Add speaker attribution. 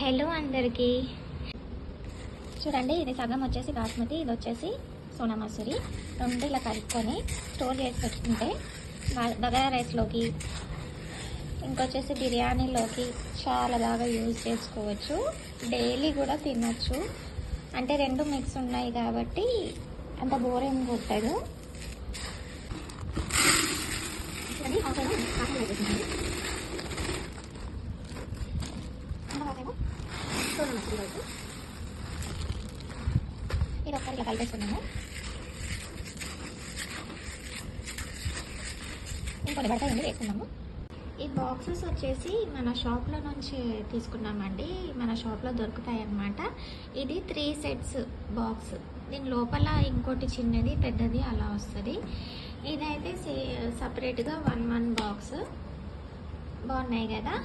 Speaker 1: Hello అందరికీ. చూడండి, ఇది సగం వచ్చేసి బాస్మతి, ఇది వచ్చేసి సోనా మసూరి. రెండు ఇలా కలుపుకొని స్టోర్ చేసి పెట్టుకుంటే బగారా రైస్లోకి, ఇంకొచ్చేసి బిర్యానీలోకి చాలా బాగా యూజ్ చేసుకోవచ్చు. డైలీ కూడా తినచ్చు. అంటే రెండు మిక్స్ ఉన్నాయి కాబట్టి అంత బోర్ ఏం కొట్టదు. సోనా మసూరి రైస్ ఇది ఒక్కటి ఇలా కలిపేస్తున్నాము. ఇంకొన్ని పడతాయండి, వేసుకున్నాము. ఈ బాక్సెస్ వచ్చేసి మన షాప్లో నుంచి తీసుకున్నామండి. మన షాప్లో దొరుకుతాయి అన్నమాట. ఇది 3 సెట్స్ బాక్స్. దీని లోపల ఇంకోటి చిన్నది పెద్దది అలా వస్తుంది. ఇదైతే సపరేట్గా 1 బాక్స్. బాగున్నాయి కదా.